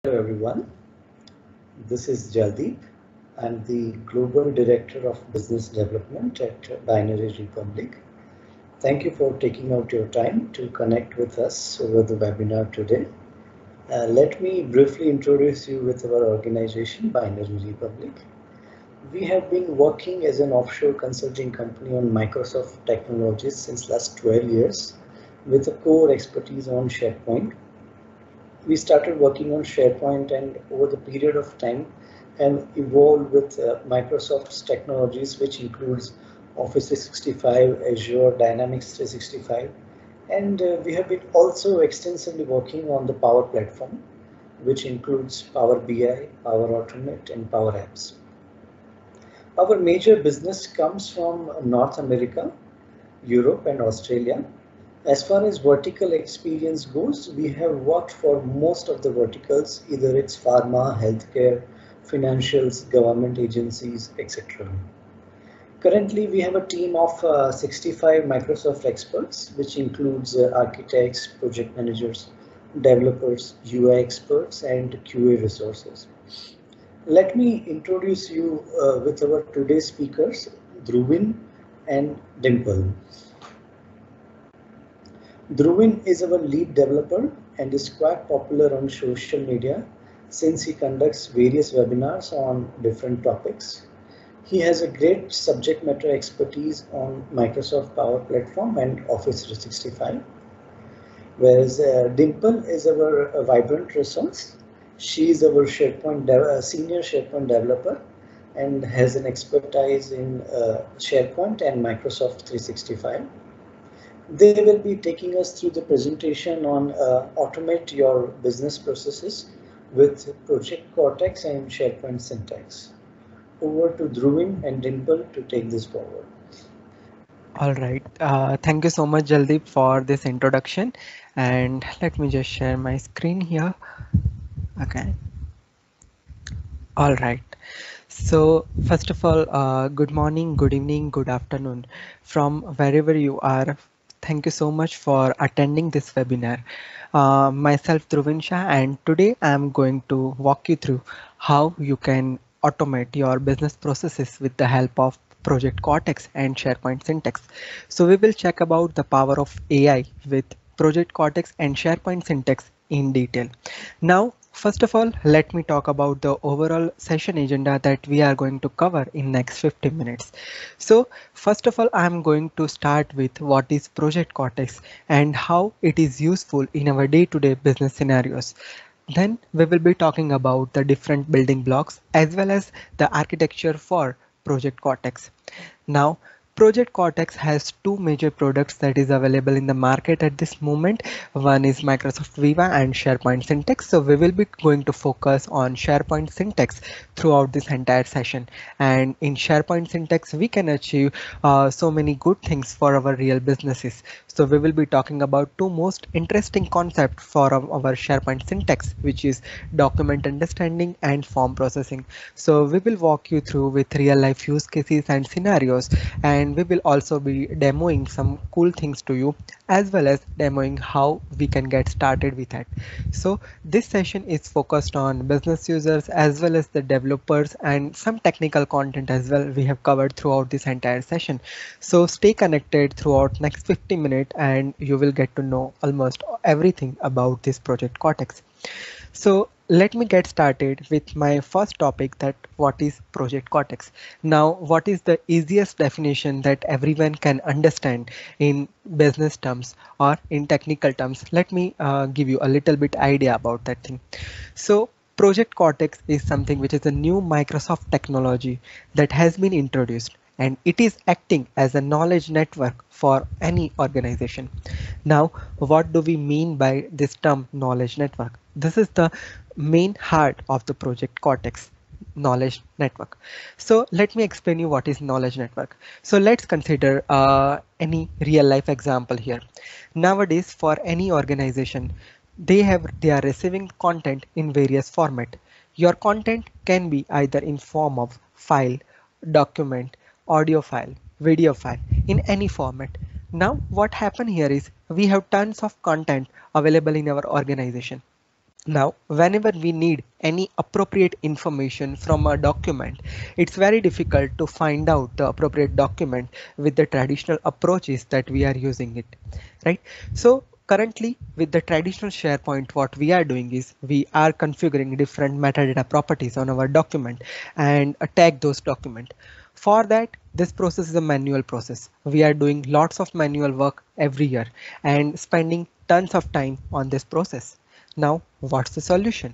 Hello everyone, this is Jaldeep. I'm the Global Director of Business Development at Binary Republic. Thank you for taking out your time to connect with us over the webinar today. Let me briefly introduce you with our organization, Binary Republic. We have been working as an offshore consulting company on Microsoft technologies since last 12 years with a core expertise on SharePoint. We started working on SharePoint and over the period of time have evolved with Microsoft's technologies, which includes Office 365, Azure, Dynamics 365, and we have been also extensively working on the Power Platform, which includes Power BI, Power Automate, and Power Apps. Our major business comes from North America, Europe, and Australia. As far as vertical experience goes, we have worked for most of the verticals, either it's pharma, healthcare, financials, government agencies, etc. Currently, we have a team of 65 Microsoft experts, which includes architects, project managers, developers, UI experts, and QA resources. Let me introduce you with our today's speakers, Dhruvin and Dimple. Dhruvin is our lead developer and is quite popular on social media since he conducts various webinars on different topics. He has a great subject matter expertise on Microsoft Power Platform and Office 365. Whereas Dimple is our vibrant resource. She is our senior SharePoint developer and has an expertise in SharePoint and Microsoft 365. They will be taking us through the presentation on automate your business processes with Project Cortex and SharePoint Syntax. Over to Dhruvin and Dimple to take this forward. All right. Thank you so much, Jaldeep, for this introduction. And let me just share my screen here. Okay. All right. So first of all, good morning, good evening, good afternoon from wherever you are. Thank you so much for attending this webinar. Myself, Dhruvin Shah, and today I'm going to walk you through how you can automate your business processes with the help of Project Cortex and SharePoint Syntax. So we will check about the power of AI with Project Cortex and SharePoint Syntax in detail. Now, first of all, let me talk about the overall session agenda that we are going to cover in next 50 minutes. So first of all, I'm going to start with what is Project Cortex and how it is useful in our day-to-day business scenarios. Then we will be talking about the different building blocks as well as the architecture for Project Cortex. Now, Project Cortex has two major products that is available in the market at this moment. One is Microsoft Viva and SharePoint Syntax. So we will be going to focus on SharePoint Syntax throughout this entire session. And in SharePoint Syntax, we can achieve so many good things for our real businesses. So we will be talking about two most interesting concepts for our SharePoint Syntax, which is document understanding and form processing. So we will walk you through with real life use cases and scenarios, and we will also be demoing some cool things to you as well as demoing how we can get started with it. So this session is focused on business users as well as the developers, and some technical content as well we have covered throughout this entire session. So stay connected throughout next 50 minutes and you will get to know almost everything about this Project Cortex. So let me get started with my first topic, that what is Project Cortex. Now, what is the easiest definition that everyone can understand in business terms or in technical terms? Let me give you a little bit idea about that thing. So Project Cortex is something which is a new Microsoft technology that has been introduced, and it is acting as a knowledge network for any organization. Now, what do we mean by this term knowledge network? This is the main heart of the Project Cortex knowledge network. So let me explain you what is knowledge network. So let's consider any real life example here. Nowadays, for any organization, they are receiving content in various format. Your content can be either in form of file, document, audio file, video file, in any format. Now what happened here is we have tons of content available in our organization. Now, whenever we need any appropriate information from a document, it's very difficult to find out the appropriate document with the traditional approaches that we are using it, right? So currently with the traditional SharePoint, what we are doing is we are configuring different metadata properties on our document and tag those documents. For that, this process is a manual process. We are doing lots of manual work every year and spending tons of time on this process. Now, what's the solution?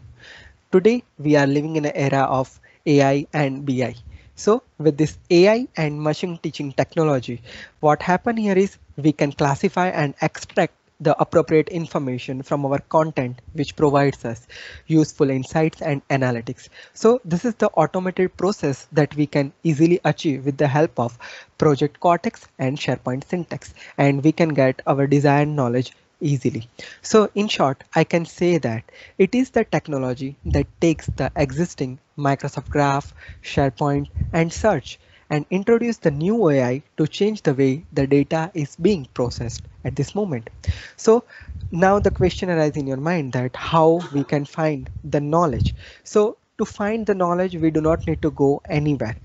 Today, we are living in an era of AI and BI. So with this AI and machine teaching technology, what happened here is we can classify and extract the appropriate information from our content, which provides us useful insights and analytics. So this is the automated process that we can easily achieve with the help of Project Cortex and SharePoint Syntax, and we can get our desired knowledge easily. So in short, I can say that it is the technology that takes the existing Microsoft Graph, SharePoint, and Search and introduce the new AI to change the way the data is being processed at this moment. So now the question arises in your mind that how we can find the knowledge. So to find the knowledge, we do not need to go anywhere.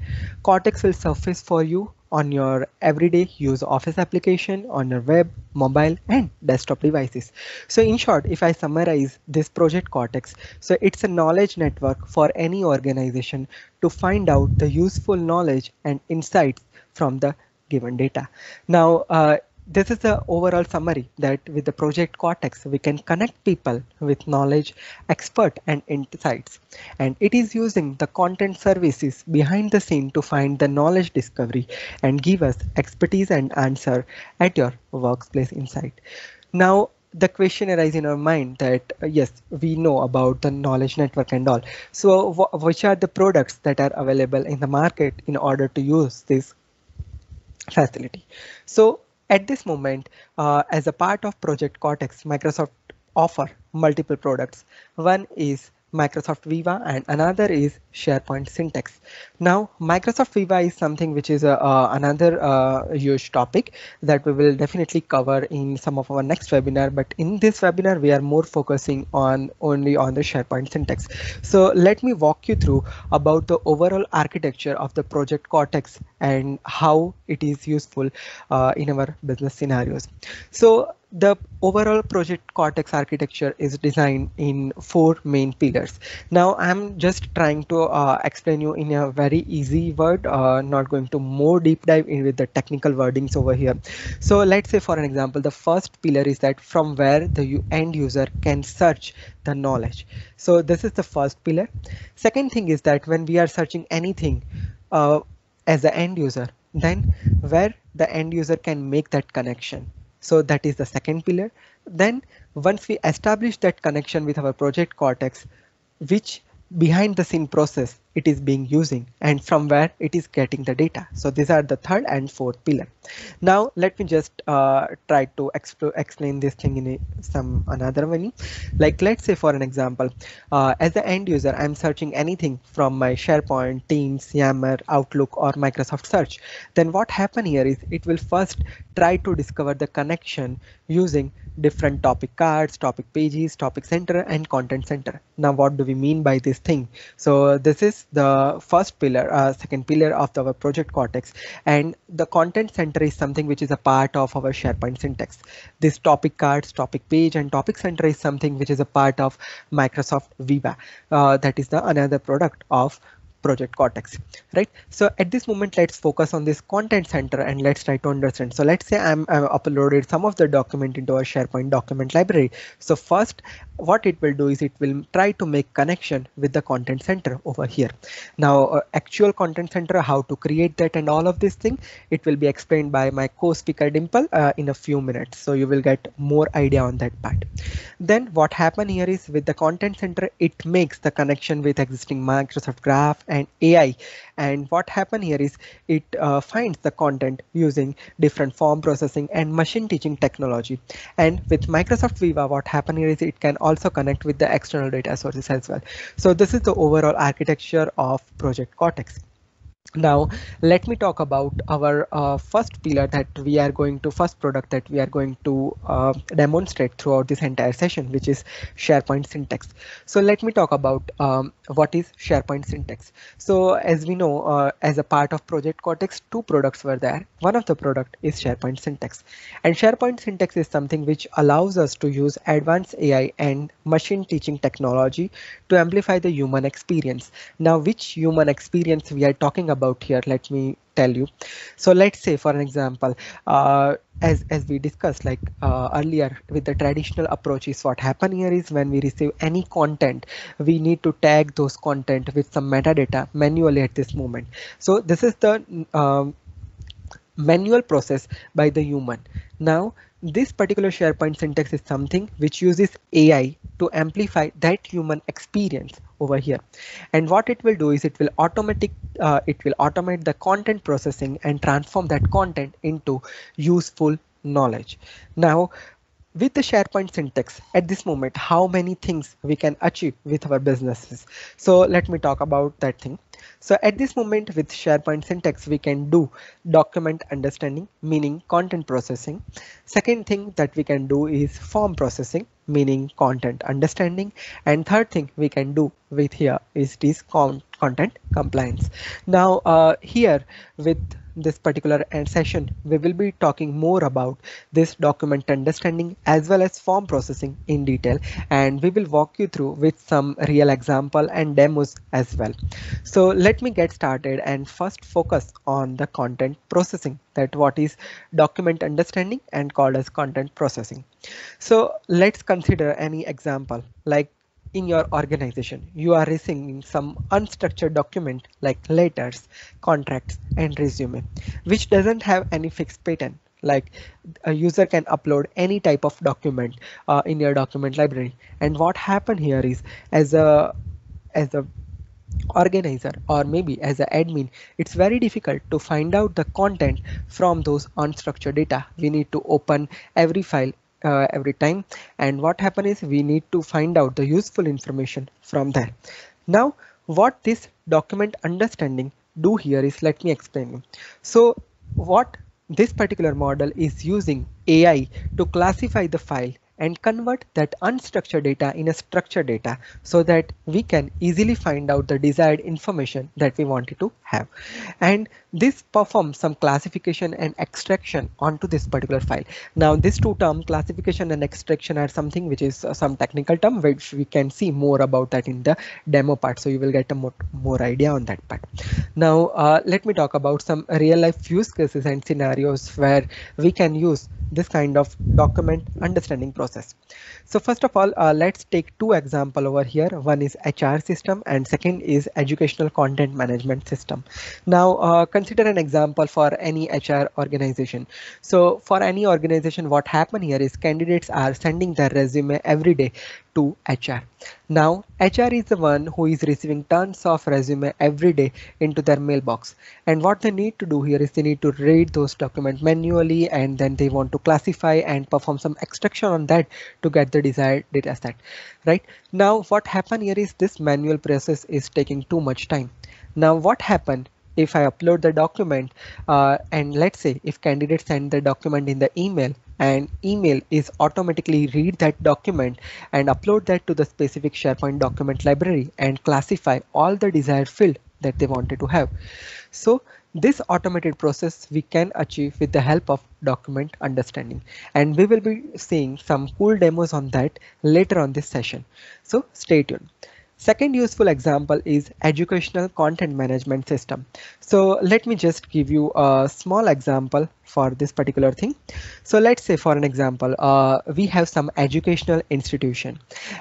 Cortex will surface for you on your everyday use Office application, on your web, mobile, and desktop devices. So in short, if I summarize this Project Cortex, so it's a knowledge network for any organization to find out the useful knowledge and insights from the given data. Now, this is the overall summary that with the Project Cortex, we can connect people with knowledge, expert, and insights. And it is using the content services behind the scene to find the knowledge discovery and give us expertise and answer at your workplace insight. Now, the question arises in our mind that yes, we know about the knowledge network and all. So which are the products that are available in the market in order to use this facility? So at this moment, as a part of Project Cortex, Microsoft offer multiple products. One is Microsoft Viva and another is SharePoint Syntax. Now, Microsoft Viva is something which is another huge topic that we will definitely cover in some of our next webinar. But in this webinar, we are more focusing on only on the SharePoint Syntax. So let me walk you through about the overall architecture of the Project Cortex and how it is useful in our business scenarios. So the overall Project Cortex architecture is designed in 4 main pillars. Now I'm just trying to explain you in a very easy word, not going to more deep dive in with the technical wordings over here. So let's say for an example, the first pillar is that from where the end user can search the knowledge. So this is the first pillar. Second thing is that when we are searching anything as the end user, then where the end user can make that connection. So that is the second pillar. Then once we establish that connection with our Project Cortex, which behind the scene process it is being using and from where it is getting the data. So these are the third and fourth pillar. Now let me just try to explain this thing in some another way. Like let's say for an example, as the end user, I'm searching anything from my SharePoint, Teams, Yammer, Outlook, or Microsoft Search. Then what happen here is it will first try to discover the connection using different topic cards, topic pages, topic center, and content center. Now what do we mean by this thing? So this is the first pillar, second pillar of our Project Cortex, and the content center is something which is a part of our SharePoint Syntax. This topic cards, topic page, and topic center is something which is a part of Microsoft Viva. That is the another product of Project Cortex, right? So at this moment, let's focus on this content center and let's try to understand. So let's say I'm uploaded some of the document into our SharePoint document library. So first, what it will do is it will try to make connection with the content center over here. Now, actual content center, how to create that and all of this thing, it will be explained by my co-speaker Dimple in a few minutes. So you will get more idea on that part. Then what happen here is with the content center, it makes the connection with existing Microsoft Graph and AI. And what happen here is it finds the content using different form processing and machine teaching technology. And with Microsoft Viva, what happen here is it can also connect with the external data sources as well. So this is the overall architecture of Project Cortex. Now, let me talk about our first pillar that we are going to, first product that we are going to demonstrate throughout this entire session, which is SharePoint Syntex. So let me talk about what is SharePoint Syntex. So as we know, as a part of Project Cortex, two products were there. One of the product is SharePoint Syntex, and SharePoint Syntex is something which allows us to use advanced AI and machine teaching technology to amplify the human experience. Now, which human experience we are talking about here, let me tell you. So let's say, for an example, as we discussed like earlier with the traditional approaches, what happen here is when we receive any content, we need to tag those content with some metadata manually at this moment. So this is the manual process by the human. Now, this particular SharePoint Syntex is something which uses AI to amplify that human experience over here. And what it will do is it will automate the content processing and transform that content into useful knowledge. Now, with the SharePoint Syntex at this moment, how many things we can achieve with our businesses. So let me talk about that thing. So at this moment with SharePoint Syntex, we can do document understanding, meaning content processing. Second thing that we can do is form processing, meaning content understanding. And third thing we can do with here is this content compliance. Now here with this particular session, we will be talking more about this document understanding as well as form processing in detail, and we will walk you through with some real example and demos as well. So let me get started and first focus on the content processing, that what is document understanding and called as content processing. So let's consider any example like in your organization, you are receiving some unstructured document like letters, contracts, and resume, which doesn't have any fixed pattern. Like a user can upload any type of document in your document library. And what happened here is as a organizer or maybe as an admin, it's very difficult to find out the content from those unstructured data. We need to open every file every time, and what happens is we need to find out the useful information from there. Now what this document understanding do here is, let me explain you. So what this particular model is using AI to classify the file and convert that unstructured data in a structured data so that we can easily find out the desired information that we wanted to have. And this performs some classification and extraction onto this particular file. Now these two terms, classification and extraction, are something which is some technical term which we can see more about that in the demo part, so you will get a more idea on that part. Now let me talk about some real life use cases and scenarios where we can use this kind of document understanding process. So first of all, let's take two examples over here. One is HR system and second is educational content management system. Now consider an example for any HR organization. So for any organization, what happened here is candidates are sending their resume every day to HR. Now HR is the one who is receiving tons of resume every day into their mailbox, and what they need to do here is they need to read those documents manually, and then they want to classify and perform some extraction on that to get the desired data set. Right now what happened here is this manual process is taking too much time. Now what happened if I upload the document and let's say if candidates send the document in the email, and email is automatically read that document and upload that to the specific SharePoint document library and classify all the desired field that they wanted to have. So this automated process we can achieve with the help of document understanding, and we will be seeing some cool demos on that later on this session. So stay tuned. Second useful example is educational content management system. So let me just give you a small example for this particular thing. So let's say for an example, we have some educational institution,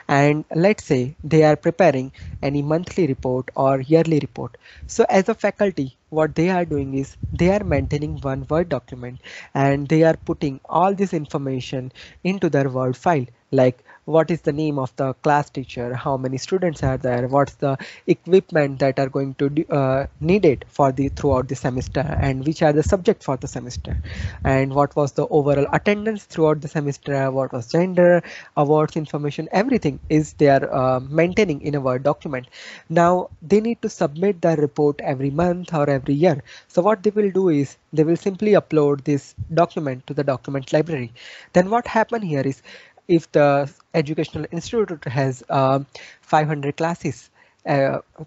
and let's say they are preparing any monthly report or yearly report. So as a faculty, what they are doing is they are maintaining one Word document and they are putting all this information into their Word file, like what is the name of the class teacher, how many students are there, what's the equipment that are going to needed for the throughout the semester, and which are the subject for the semester, and what was the overall attendance throughout the semester, what was gender, awards information, everything is they are maintaining in a Word document. Now they need to submit the report every month or every year. So what they will do is they will simply upload this document to the document library. Then what happen here is, if the educational institute has 500 classes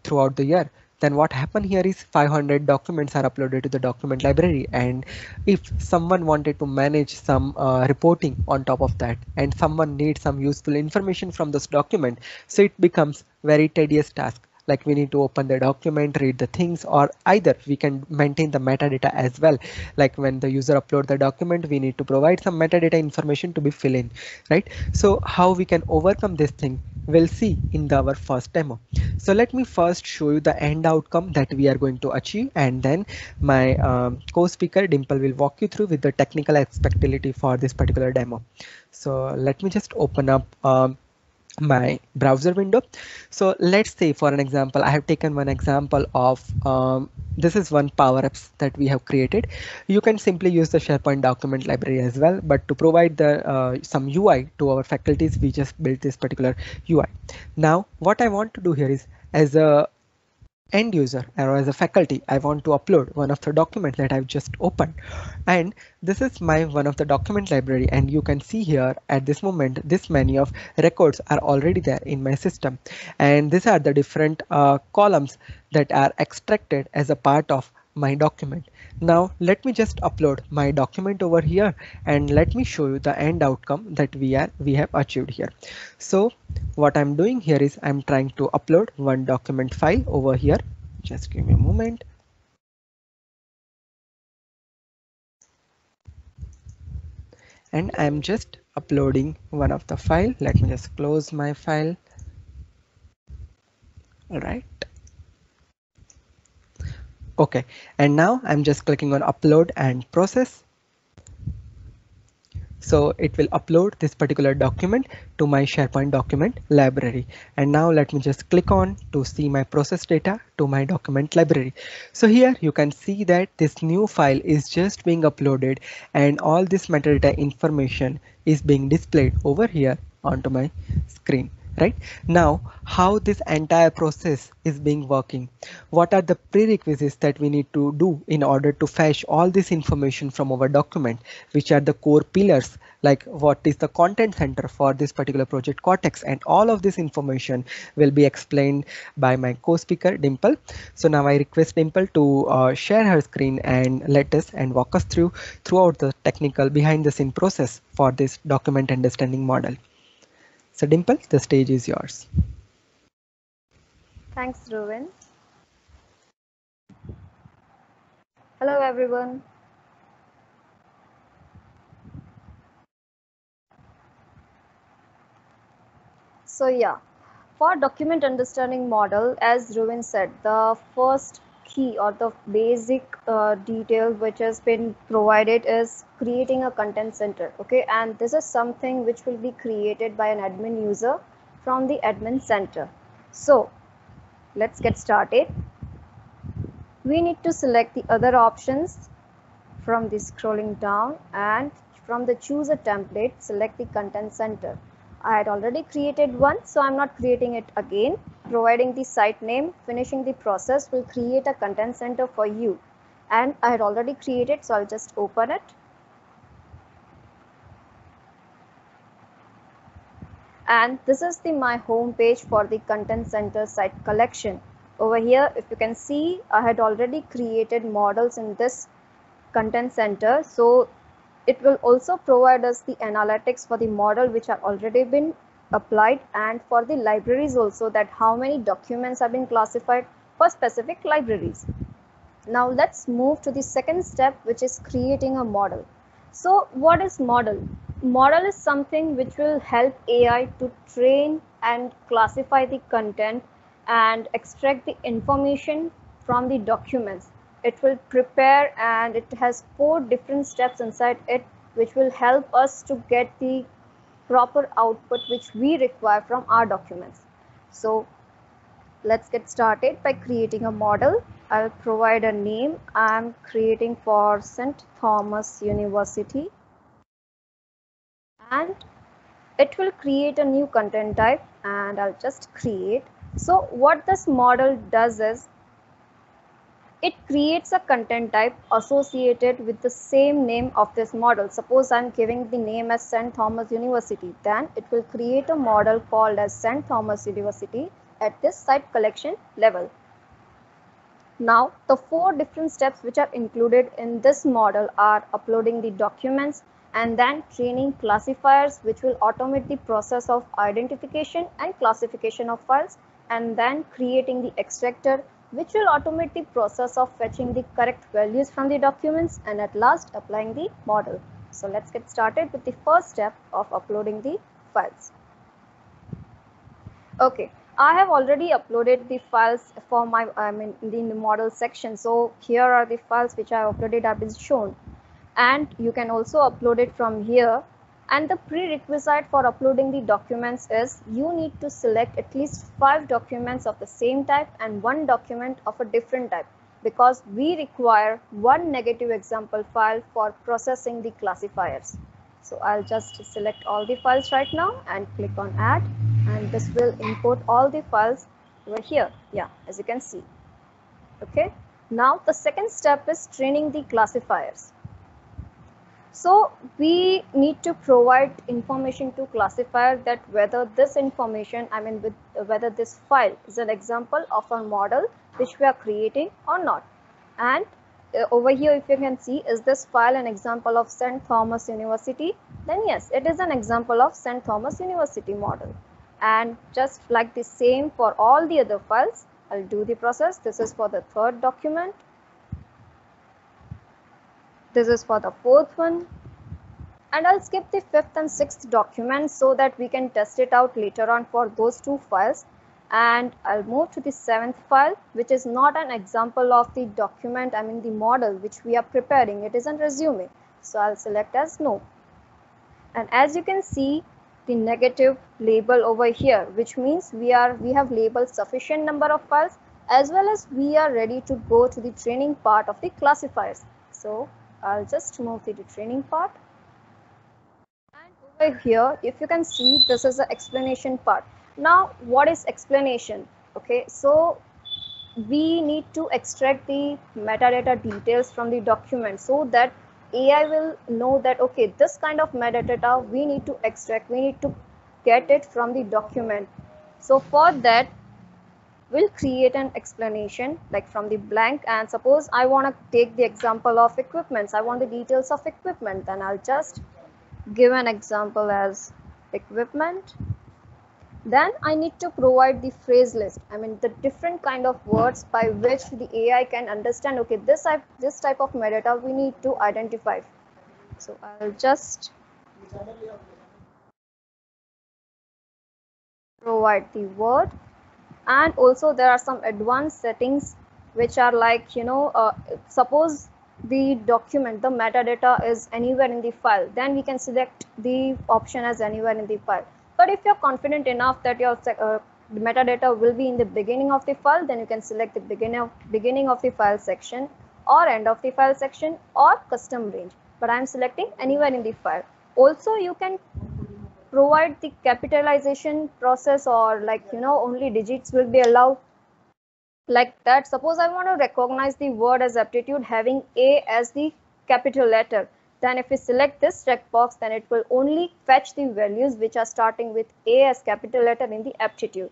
throughout the year, then what happen here is 500 documents are uploaded to the document library. And if someone wanted to manage some reporting on top of that, and someone needs some useful information from this document, so it becomes very tedious task. Like we need to open the document, read the things, or either we can maintain the metadata as well. Like when the user upload the document, we need to provide some metadata information to be filled in, right? So how we can overcome this thing, we'll see in our first demo. So let me first show you the end outcome that we are going to achieve, and then my co-speaker Dimple will walk you through with the technical aspectability for this particular demo. So let me just open up my browser window. So let's say, for an example, I have taken one example of this is one Power Apps that we have created. You can simply use the SharePoint document library as well, but to provide the some UI to our faculties, we just built this particular UI. Now what I want to do here is, as a end user or as a faculty, I want to upload one of the documents that I've just opened, and this is my one of the document library. And you can see here at this moment, this many of records are already there in my system, and these are the different columns that are extracted as a part of my document. Now let me just upload my document over here, and let me show you the end outcome that we have achieved here. So what I'm doing here is I'm trying to upload one document file over here. Just give me a moment. And I'm just uploading one of the file. Let me just close my file. All right. Okay, and now I'm just clicking on upload and process. So it will upload this particular document to my SharePoint document library. And now let me just click on to see my process data to my document library. So here you can see that this new file is just being uploaded, and all this metadata information is being displayed over here onto my screen. Right now, how this entire process is being working, what are the prerequisites that we need to do in order to fetch all this information from our document, which are the core pillars, like what is the content center for this particular project Cortex, and all of this information will be explained by my co-speaker Dimple. So now I request Dimple to share her screen and let us and walk us throughout the technical behind the scene process for this document understanding model. So Dimple, the stage is yours. Thanks, Dhruvan. Hello, everyone. So yeah, for document understanding model, as Dhruvan said, the first key or the basic detail which has been provided is creating a content center. Okay, and this is something which will be created by an admin user from the admin center. So let's get started. We need to select the other options from the scrolling down, and from the choose a template, select the content center. I had already created one, so I'm not creating it again. Providing the site name, finishing the process will create a content center for you. And I had already created, so I'll just open it. And this is my home page for the content center site collection. Over here, if you can see, I had already created models in this content center. So it will also provide us the analytics for the model which are already been applied, and for the libraries also, that how many documents have been classified for specific libraries. Now let's move to the second step, which is creating a model. So what is model? Model is something which will help AI to train and classify the content and extract the information from the documents. It will prepare, and it has 4 different steps inside it which will help us to get the proper output which we require from our documents. So let's get started by creating a model. I'll provide a name. I'm creating for St. Thomas University, and it will create a new content type, and I'll just create. So what this model does is it creates a content type associated with the same name of this model. Suppose I'm giving the name as St. Thomas University, then it will create a model called as St. Thomas University at this site collection level. Now, the 4 different steps which are included in this model are uploading the documents and then training classifiers which will automate the process of identification and classification of files, and then creating the extractor which will automate the process of fetching the correct values from the documents, and at last applying the model. So let's get started with the first step of uploading the files. Okay, I have already uploaded the files for my in the model section. So here are the files which I uploaded have been shown, and you can also upload it from here. And the prerequisite for uploading the documents is you need to select at least 5 documents of the same type and 1 document of a different type, because we require 1 negative example file for processing the classifiers. So I'll just select all the files right now and click on add, and this will import all the files over here. Yeah, as you can see. Okay, now the second step is training the classifiers. So we need to provide information to classifier that whether this information, whether this file is an example of a model which we are creating or not. And over here, if you can see, is this file an example of St. Thomas University? Then yes, it is an example of St. Thomas University model. And just like the same for all the other files, I'll do the process. This is for the 3rd document. This is for the 4th one, and I'll skip the 5th and 6th documents so that we can test it out later on for those 2 files. And I'll move to the 7th file, which is not an example of the document, the model which we are preparing. It is a resume. So I'll select as no. And as you can see, the negative label over here, which means we have labeled sufficient number of files, as well as we are ready to go to the training part of the classifiers. So I'll just move to the training part. And over here, if you can see, this is the explanation part. Now, what is explanation? Okay, so we need to extract the metadata details from the document so that AI will know that, okay, this kind of metadata we need to extract, we need to get it from the document. So for that, we'll create an explanation like from the blank, and suppose I want to take the example of equipments. I want the details of equipment, then I'll just give an example as equipment. Then I need to provide the phrase list, the different kind of words by which the AI can understand, okay, this type of metadata we need to identify. So I'll just provide the word. And also there are some advanced settings which are like, suppose the document, the metadata is anywhere in the file, then we can select the option as anywhere in the file. But if you're confident enough that your metadata will be in the beginning of the file, then you can select the beginning of the file section or end of the file section or custom range. But I'm selecting anywhere in the file. Also, you can provide the capitalization process, or only digits will be allowed, like that. Suppose I want to recognize the word as aptitude having A as the capital letter, then if we select this checkbox, then it will only fetch the values which are starting with A as capital letter in the aptitude.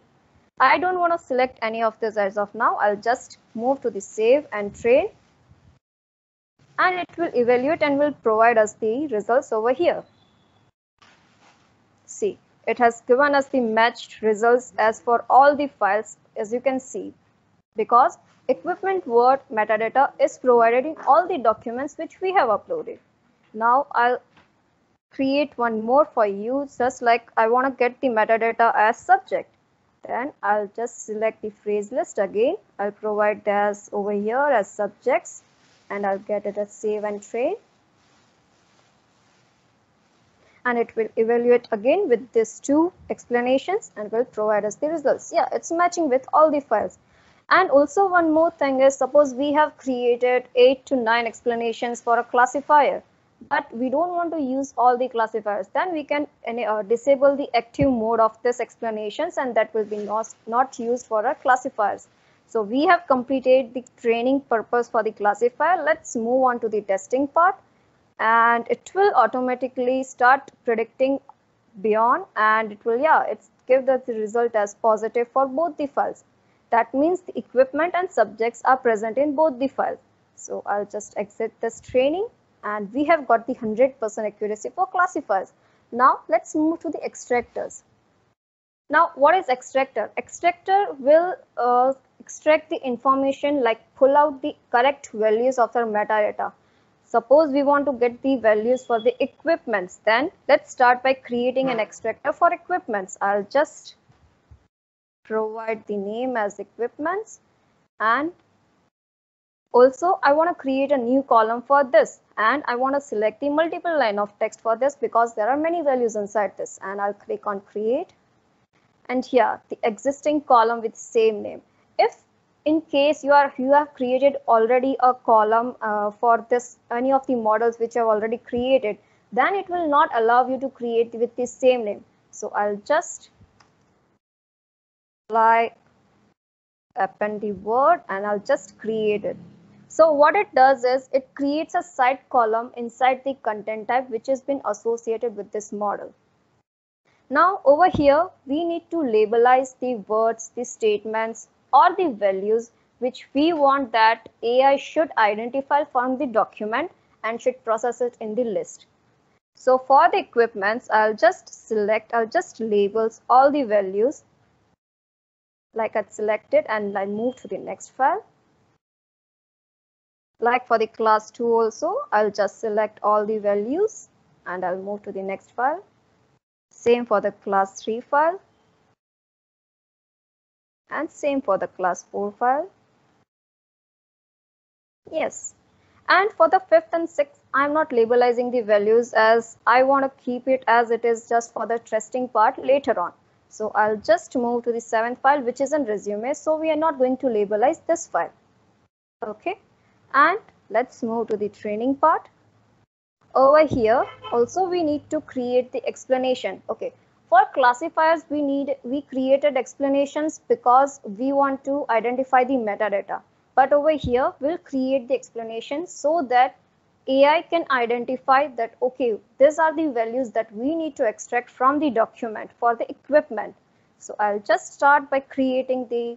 I don't want to select any of this as of now. I'll just move to the save and train, and it will evaluate and will provide us the results over here. See, it has given us the matched results as for all the files, as you can see, because equipment word metadata is provided in all the documents which we have uploaded. Now I'll create one more for you, just like I want to get the metadata as subject. Then I'll just select the phrase list again. I'll provide this over here as subjects, and I'll get it as save and train. and it will evaluate again with these two explanations and will provide us the results. Yeah, it's matching with all the files. And also one more thing is, suppose we have created 8 to 9 explanations for a classifier, but we don't want to use all the classifiers, then we can disable the active mode of this explanations, and that will be not used for our classifiers. So we have completed the training purpose for the classifier. Let's move on to the testing part, and it will automatically start predicting beyond, and it will it's give the result as positive for both the files. That means the equipment and subjects are present in both the files. So I'll just exit this training, and we have got the 100% accuracy for classifiers. Now let's move to the extractors. Now what is extractor? Extractor will extract the information, like pull out the correct values of our metadata. Suppose we want to get the values for the equipments, then let's start by creating an extractor for equipments. I'll just provide the name as equipments, and also I want to create a new column for this, and I want to select the multiple line of text for this because there are many values inside this, and I'll click on create, and here the existing column with same name. If in case you have created already a column for this any of the models which I've already created, then it will not allow you to create with the same name. So I'll just append the word, and I'll just create it. So what it does is it creates a side column inside the content type which has been associated with this model. Now over here we need to labelize the words, the statements or the values which we want that AI should identify from the document and should process it in the list. So for the equipments, I'll just labels all the values like I'd selected, and I move to the next file. Like for the class 2 also, I'll just select all the values and I'll move to the next file. Same for the class 3 file, and same for the class 4 file. Yes, and for the 5th and 6th, I'm not labelizing the values as I want to keep it as it is just for the testing part later on. So I'll just move to the 7th file, which is in resume. So we are not going to labelize this file. Okay, and let's move to the training part. Over here also we need to create the explanation. Okay, for classifiers we created explanations because we want to identify the metadata, but over here we'll create the explanation so that AI can identify that okay, these are the values that we need to extract from the document for the equipment. So I'll just start by creating the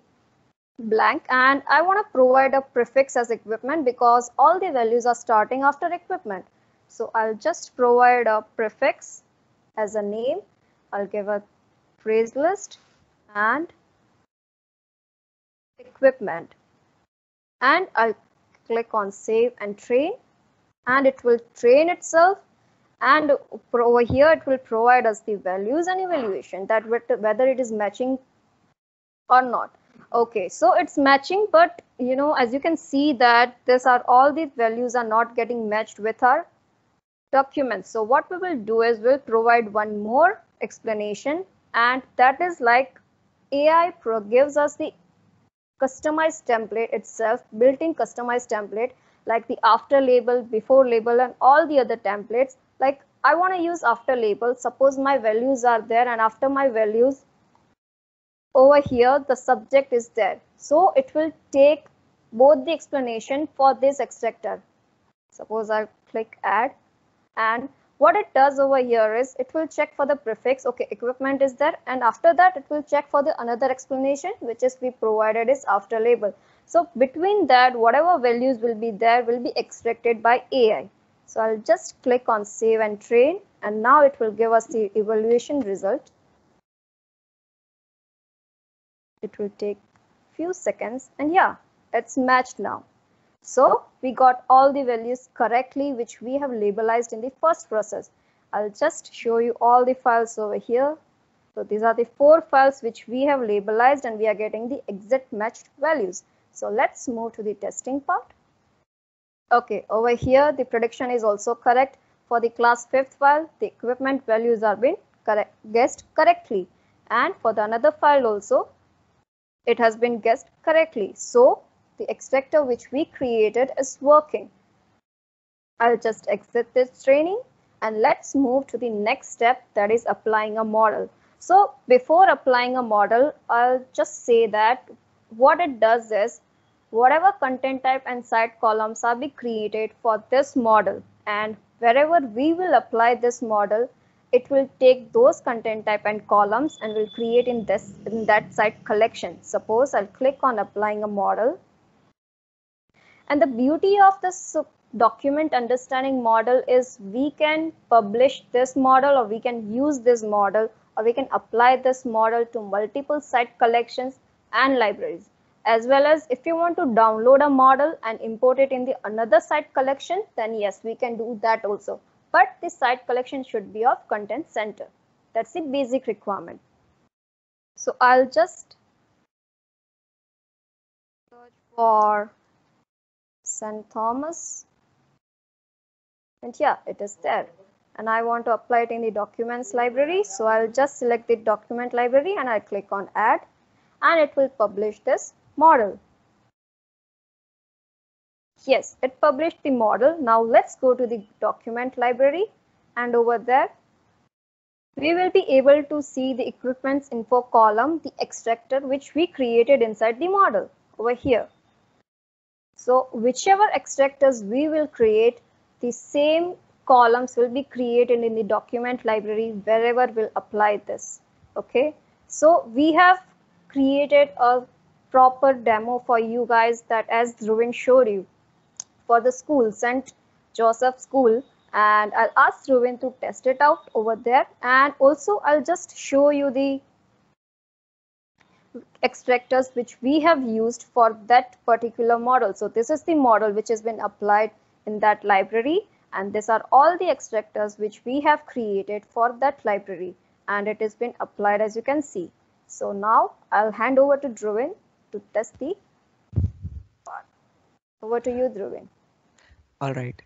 blank, and I want to provide a prefix as equipment because all the values are starting after equipment. So I'll just provide a prefix as a name. I'll give a phrase list and equipment, and I'll click on save and train, and it will train itself, and over here it will provide us the values and evaluation that whether it is matching or not. Okay, so it's matching, but as you can see that these are all the values are not getting matched with our documents. So what we will do is we'll provide one more explanation, and that is like AI gives us the customized template itself, built-in customized template like the after label, before label, and all the other templates. Like I want to use after label. Suppose my values are there, and after my values over here the subject is there. So it will take both the explanation for this extractor. Suppose I click add, and what it does over here is it will check for the prefix. Okay, equipment is there, and after that it will check for the another explanation which is we provided is after label. So between that, whatever values will be there will be extracted by AI. So I'll just click on save and train, and now it will give us the evaluation result. It will take few seconds, and yeah, it's matched now. So we got all the values correctly which we have labelized in the first process. I'll just show you all the files over here. So these are the 4 files which we have labelized, and we are getting the exact matched values. So let's move to the testing part. Okay, over here the prediction is also correct. for the class 5th file, the equipment values are being guessed correctly, and for the another file also it has been guessed correctly. So the extractor which we created is working. I'll just exit this training and let's move to the next step, that is applying a model. So before applying a model, I'll just say that what it does is whatever content type and site columns are be created for this model, and wherever we will apply this model, it will take those content type and columns and will create in that site collection. Suppose I'll click on applying a model, and the beauty of this document understanding model is we can publish this model, or we can use this model, or we can apply this model to multiple site collections and libraries. As well as if you want to download a model and import it in the another site collection, then yes, we can do that also. But the site collection should be of content center. That's the basic requirement. So I'll just search for St. Thomas. And yeah, it is there. And I want to apply it in the documents library. So I'll just select the document library and I click on add, and it will publish this model. Yes, it published the model. Now let's go to the document library, and over there we will be able to see the equipments info column, the extractor which we created inside the model over here. So whichever extractors we will create, the same columns will be created in the document library wherever we'll apply this. Okay, so we have created a proper demo for you guys, that as Dhruvin showed you for the school, St. Joseph School, and I'll ask Dhruvin to test it out over there, and also I'll just show you the extractors which we have used for that particular model. So this is the model which has been applied in that library, and these are all the extractors which we have created for that library, and it has been applied as you can see. So now I'll hand over to Dhruvin to test the part. Over to you, Dhruvin. All right.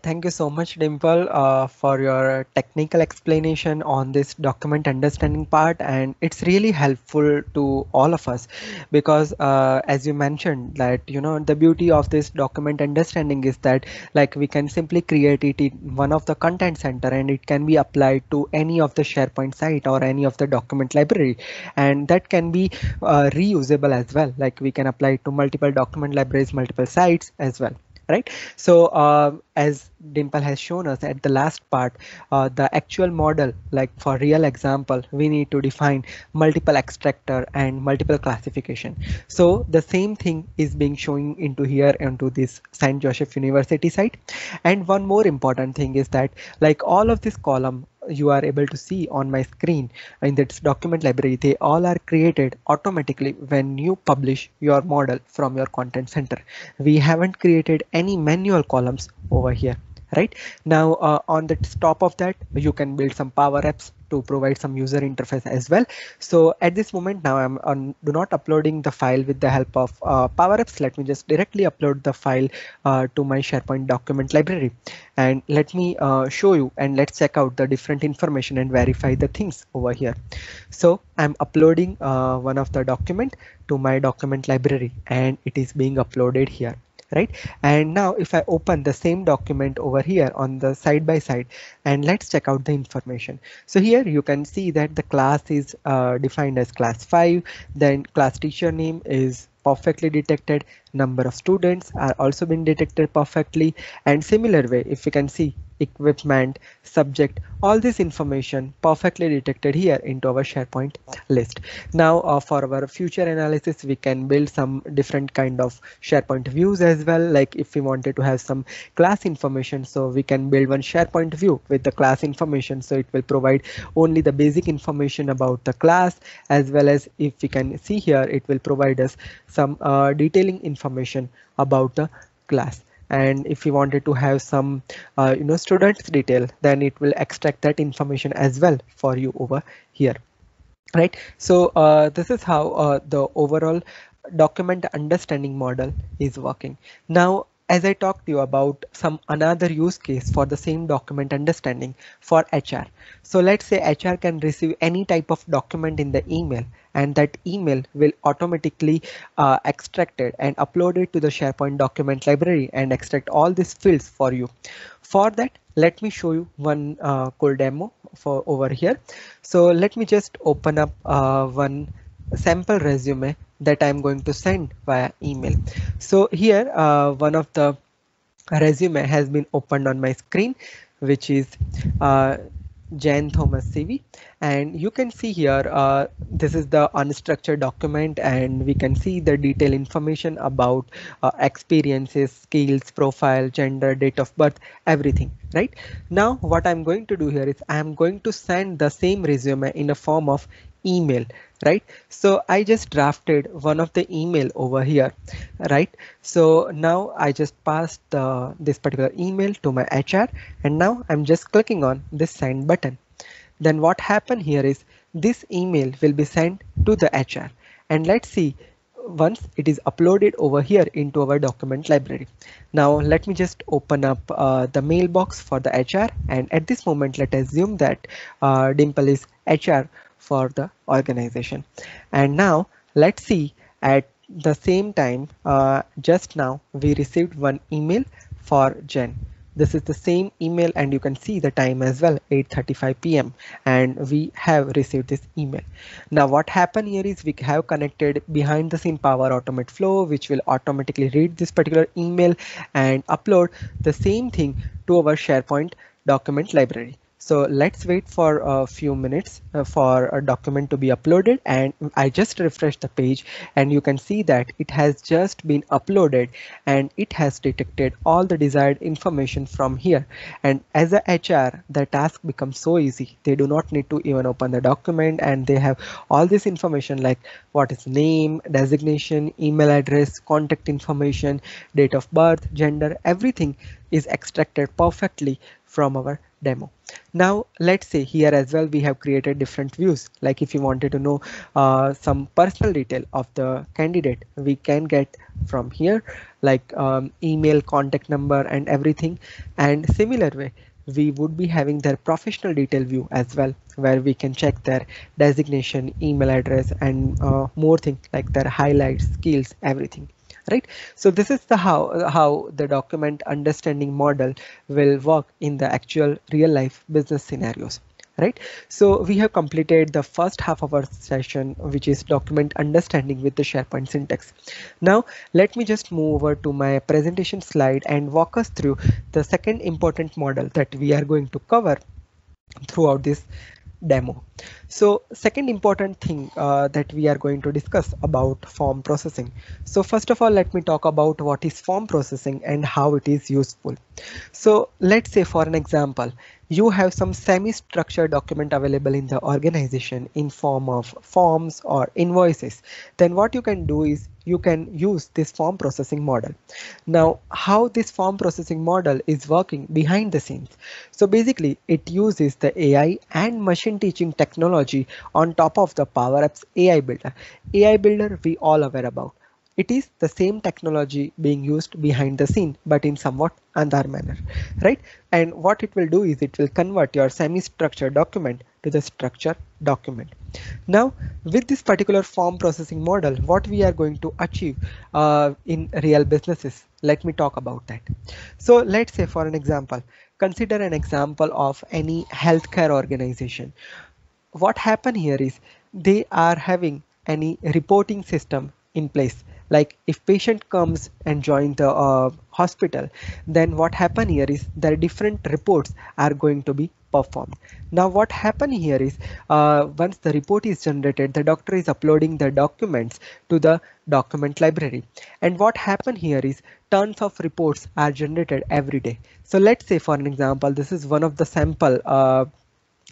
Thank you so much, Dimple, for your technical explanation on this document understanding part, and it's really helpful to all of us because as you mentioned that the beauty of this document understanding is that like we can simply create it in one of the content center and it can be applied to any of the SharePoint site or any of the document library, and that can be reusable as well. Like we can apply it to multiple document libraries, multiple sites as well. Right. So as Dimple has shown us at the last part, the actual model, like for real example, we need to define multiple extractor and multiple classification. So the same thing is being shown into here into this St. Joseph University site. And one more important thing is that like all of this column you are able to see on my screen in this document library, they all are created automatically when you publish your model from your content center. We haven't created any manual columns over here. Right now on the top of that you can build some power apps to provide some user interface as well. So at this moment now I'm do not uploading the file with the help of power apps. Let me just directly upload the file to my SharePoint document library, and let me show you, and let's check out the different information and verify the things over here. So I'm uploading one of the document to my document library and it is being uploaded here. Right, and now if I open the same document over here on the side by side and let's check out the information. So here you can see that the class is defined as class 5, then class teacher name is perfectly detected, number of students are also been detected perfectly, and similar way if you can see equipment, subject, all this information perfectly detected here into our SharePoint list. Now for our future analysis we can build some different kind of SharePoint views as well. Like if we wanted to have some class information, so we can build one SharePoint view with the class information, so it will provide only the basic information about the class, as well as if we can see here it will provide us some detailing information about the class. And if you wanted to have some students detail, then it will extract that information as well for you over here. Right, so this is how the overall document understanding model is working. Now as I talked to you about some another use case for the same document understanding for HR. So let's say HR can receive any type of document in the email, and that email will automatically extract it and upload it to the SharePoint document library and extract all these fields for you. For that, let me show you one cool demo for over here. So let me just open up one sample resume that I'm going to send via email. So here one of the resume has been opened on my screen, which is Jan Thomas CV, and you can see here this is the unstructured document, and we can see the detailed information about experiences, skills, profile, gender, date of birth, everything. Right now what I'm going to do here is I'm going to send the same resume in a form of email, right? So I just drafted one of the email over here, right? So now I just passed this particular email to my HR, and now I'm just clicking on this send button. Then what happened here is this email will be sent to the HR, and let's see once it is uploaded over here into our document library. Now let me just open up the mailbox for the HR, and at this moment let's assume that Dimple is HR for the organization. And now let's see, at the same time just now we received one email for Jen. This is the same email, and you can see the time as well, 8:35 p.m. and we have received this email. Now what happened here is we have connected behind the scene Power Automate flow, which will automatically read this particular email and upload the same thing to our SharePoint document library. So let's wait for a few minutes for a document to be uploaded, and I just refreshed the page and you can see that it has just been uploaded and it has detected all the desired information from here. And as a HR, the task becomes so easy. They do not need to even open the document, and they have all this information like what is name, designation, email address, contact information, date of birth, gender, everything is extracted perfectly from our demo. Now let's say here as well we have created different views, like if you wanted to know some personal detail of the candidate, we can get from here like email, contact number and everything. And similar way we would be having their professional detail view as well, where we can check their designation, email address and more things like their highlights, skills, everything. Right, so this is the how the document understanding model will work in the actual real life business scenarios. Right, so we have completed the first half of our session, which is document understanding with the SharePoint syntax. Now let me just move over to my presentation slide and walk us through the second important model that we are going to cover throughout this demo. So second important thing that we are going to discuss about form processing. So first of all, let me talk about what is form processing and how it is useful. So let's say for an example, you have some semi-structured document available in the organization in form of forms or invoices. Then what you can do is you can use this form processing model. Now how this form processing model is working behind the scenes. So basically it uses the AI and machine teaching technology on top of the Power Apps AI Builder. AI Builder we all aware about. It is the same technology being used behind the scene, but in somewhat another manner, right? And what it will do is it will convert your semi-structured document to the structured document. Now, with this particular form processing model, what we are going to achieve in real businesses, let me talk about that. So let's say for an example, consider an example of any healthcare organization. What happened here is they are having any reporting system in place. Like if patient comes and join the hospital, then what happen here is their different reports are going to be performed. Now what happened here is once the report is generated, the doctor is uploading the documents to the document library. And what happened here is tons of reports are generated every day. So let's say for an example, this is one of the sample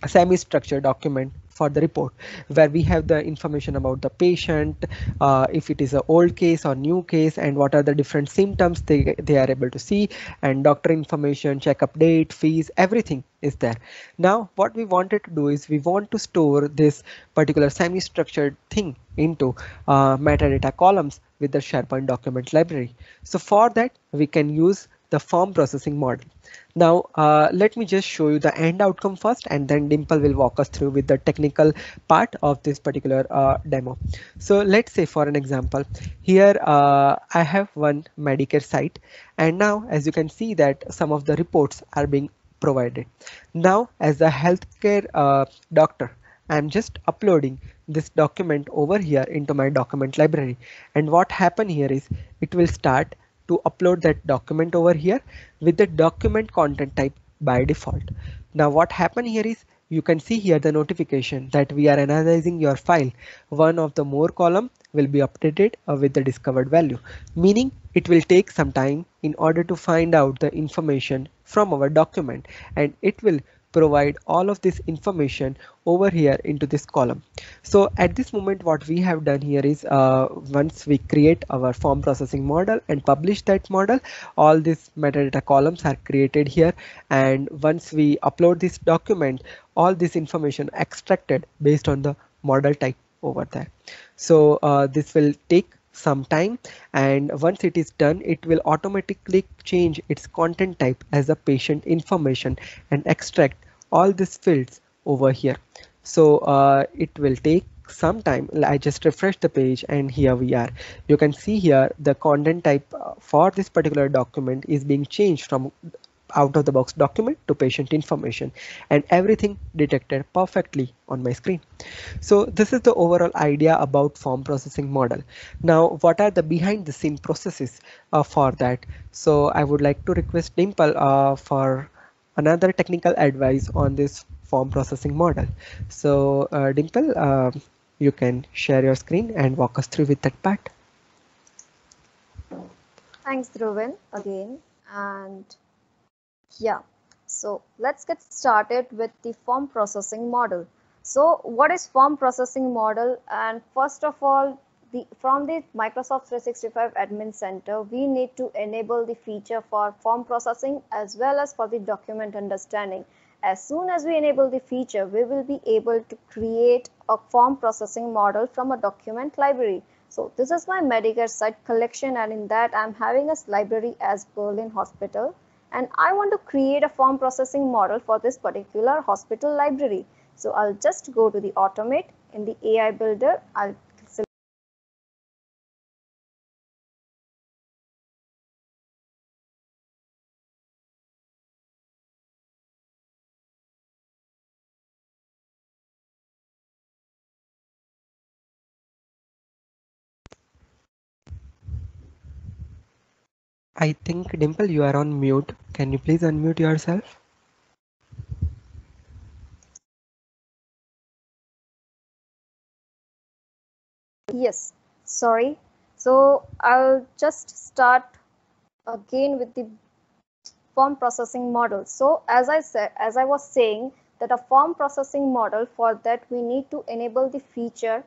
semi-structured document for the report, where we have the information about the patient, if it is an old case or new case, and what are the different symptoms they are able to see, and doctor information, checkup date, fees, everything is there. Now what we wanted to do is we want to store this particular semi-structured thing into metadata columns, with the SharePoint document library. So for that, we can use the form processing model. Now, let me just show you the end outcome first, and then Dimple will walk us through with the technical part of this particular demo. So let's say, for an example, here I have one Medicare site, and now as you can see that some of the reports are being provided. Now, as a healthcare doctor, I'm just uploading this document over here into my document library. And what happened here is it will start to upload that document over here with the document content type by default. Now what happened here is you can see here the notification that we are analyzing your file. One of the more column will be updated with the discovered value, meaning it will take some time in order to find out the information from our document, and it will provide all of this information over here into this column. So at this moment, what we have done here is once we create our form processing model and publish that model, all these metadata columns are created here. And once we upload this document, all this information extracted based on the model type over there. So this will take some time, and once it is done, it will automatically change its content type as a patient information and extract all these fields over here. So it will take some time. I just refreshed the page and here we are. You can see here the content type for this particular document is being changed from out of the box document to patient information, and everything detected perfectly on my screen. So this is the overall idea about form processing model. Now, what are the behind the scene processes for that? So I would like to request Dimple for another technical advice on this form processing model. So Dimple, you can share your screen and walk us through with that part. Thanks, Dhruvin, again. And yeah, so let's get started with the form processing model. So what is form processing model? And first of all, from the Microsoft 365 Admin Center, we need to enable the feature for form processing as well as for the document understanding. As soon as we enable the feature, we will be able to create a form processing model from a document library. So this is my Medicare site collection, and in that I'm having a library as Berlin Hospital. And I want to create a form processing model for this particular hospital library. So I'll just go to the automate in the AI builder. I'll select I think Dimple, you are on mute. Can you please unmute yourself? Yes, sorry. So I'll just start again with the form processing model. So as I was saying that a form processing model, for that we need to enable the feature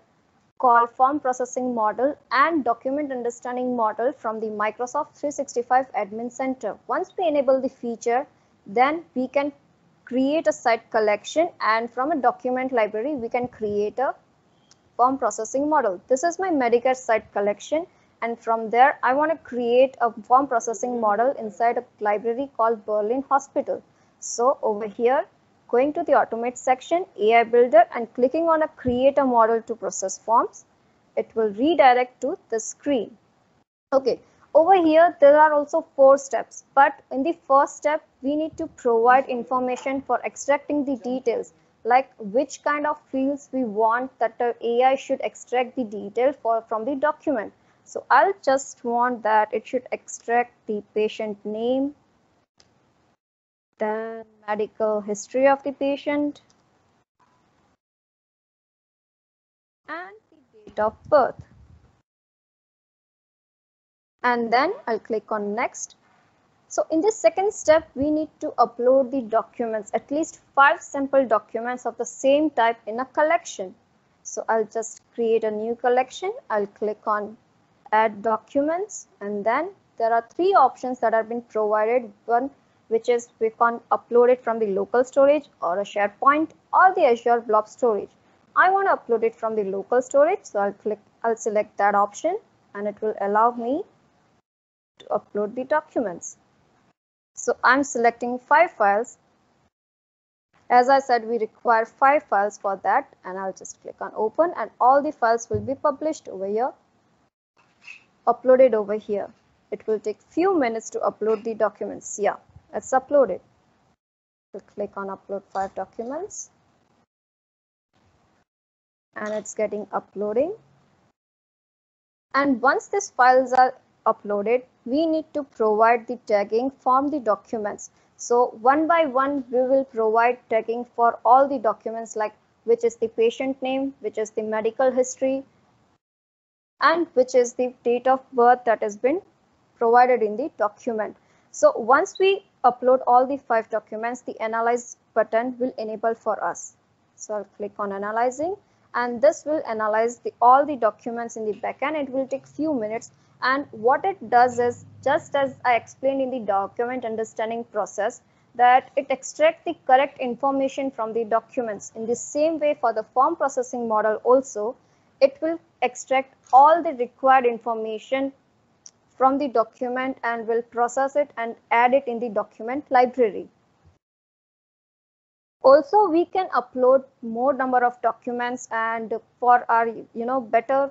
called form processing model and document understanding model from the Microsoft 365 Admin Center. Once we enable the feature, then we can create a site collection, and from a document library we can create a form processing model. This is my Medicare site collection, and from there I want to create a form processing model inside a library called Berlin Hospital. So over here, going to the automate section, AI builder, and clicking on a create a model to process forms, it will redirect to the screen. Okay, over here there are also 4 steps, but in the first step we need to provide information for extracting the details, like which kind of fields we want that the AI should extract the detail from the document. So I'll just want that it should extract the patient name, then medical history of the patient, and the date of birth. And then I'll click on next. So in this second step, we need to upload the documents, at least 5 sample documents of the same type in a collection. So I'll just create a new collection. I'll click on add documents, and then there are 3 options that have been provided. One, which is we can upload it from the local storage or a SharePoint or the Azure Blob Storage. I want to upload it from the local storage, so I'll select that option. and it will allow me to upload the documents. So I'm selecting 5 files. As I said, we require 5 files for that, and I'll just click on open, and all the files will be published over here, uploaded over here. It will take few minutes to upload the documents. Yeah, it's uploaded. We'll click on upload 5 documents, and it's getting uploading. And once these files are uploaded, we need to provide the tagging from the documents. So one by one, we will provide tagging for all the documents, like which is the patient name, which is the medical history, and which is the date of birth that has been provided in the document. So once we upload all the 5 documents, the analyze button will enable for us. So I'll click on analyzing, and this will analyze all the documents in the backend. It will take few minutes, and what it does is, just as I explained in the document understanding process, that it extracts the correct information from the documents. In the same way, for the form processing model also, it will extract all the required information from the document and will process it and add it in the document library. Also, we can upload more number of documents, and for our better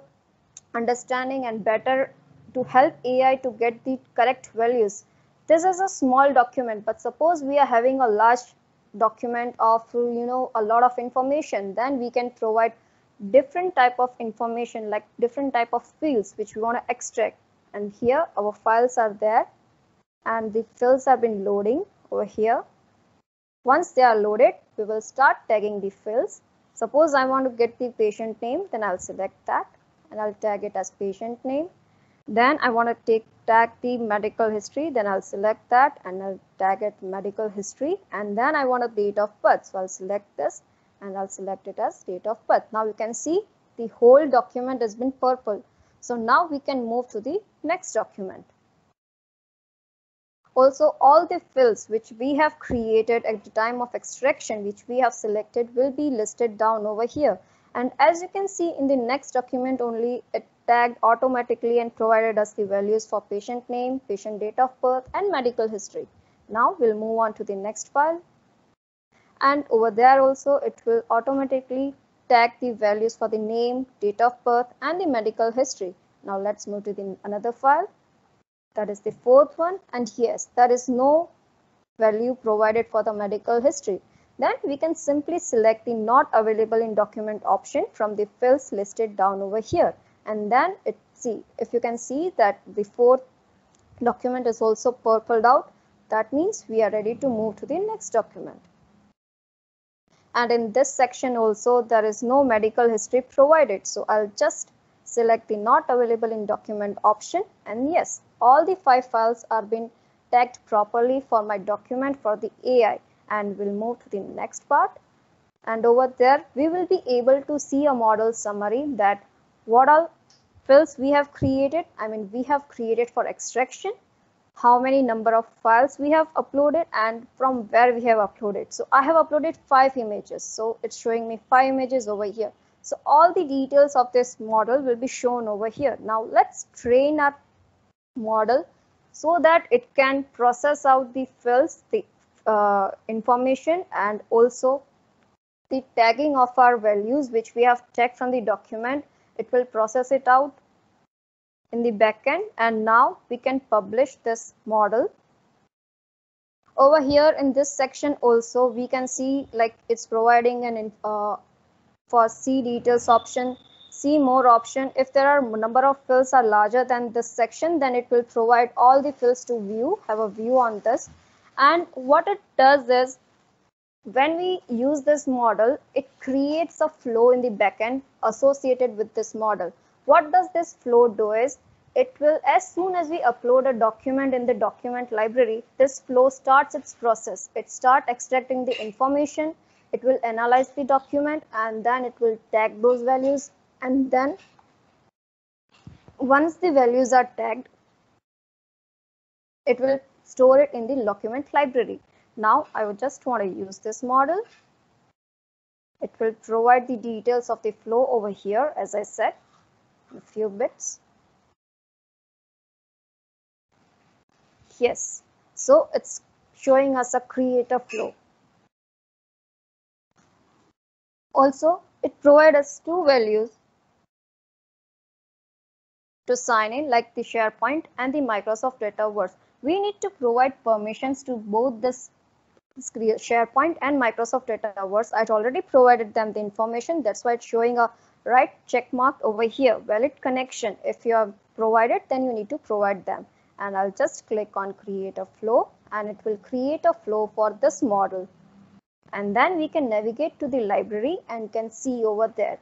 understanding and better to help AI to get the correct values. This is a small document, but suppose we are having a large document of a lot of information, then we can provide different type of information, like different type of fields which we want to extract. And here our files are there, and the fields have been loading over here. Once they are loaded, we will start tagging the fields. Suppose I want to get the patient name, then I'll select that and I'll tag it as patient name. Then I want to tag the medical history, then I'll select that and I'll tag it medical history. And then I want a date of birth, so I'll select this and I'll select it as date of birth. Now you can see the whole document has been purple. So now we can move to the next document. Also, all the fields which we have created at the time of extraction, which we have selected, will be listed down over here. And as you can see in the next document only, it tagged automatically and provided us the values for patient name, patient date of birth, and medical history. Now we'll move on to the next file. And over there also, it will automatically tag the values for the name, date of birth, and the medical history. Now let's move to another file. That is the 4th one, and yes, there is no value provided for the medical history. Then we can simply select the not available in document option from the fields listed down over here, and then if you can see that the 4th document is also purpled out, that means we are ready to move to the next document. And in this section also, there is no medical history provided, so I'll just select the not available in document option, and yes, all the 5 files are being tagged properly for my document for the AI. And we'll move to the next part, and over there we will be able to see a model summary that what all fields we have created. We have created for extraction, how many number of files we have uploaded, and from where we have uploaded. So I have uploaded 5 images, so it's showing me 5 images over here. So all the details of this model will be shown over here. Now let's train our model so that it can process out the fields, the information, and also the tagging of our values which we have tagged from the document. It will process it out in the backend, and now we can publish this model. Over here in this section also, we can see like it's providing an for see details option, see more option. If there are number of fields are larger than this section, then it will provide all the fields to view, have a view on this. And what it does is, when we use this model, it creates a flow in the backend associated with this model. What does this flow do is, it will, as soon as we upload a document in the document library, this flow starts its process. It starts extracting the information, it will analyze the document, and then it will tag those values. And then once the values are tagged, it will store it in the document library. Now I would just want to use this model. It will provide the details of the flow over here, as I said, in a few bits. Yes. So it's showing us a creator flow. Also, it provides us two values to sign in, like the SharePoint and the Microsoft Dataverse. We need to provide permissions to both this SharePoint and Microsoft Dataverse. I already provided them the information. That's why it's showing a right check mark over here, valid connection. If you have provided, then you need to provide them. And I'll just click on create a flow, and it will create a flow for this model. And then we can navigate to the library and can see over there.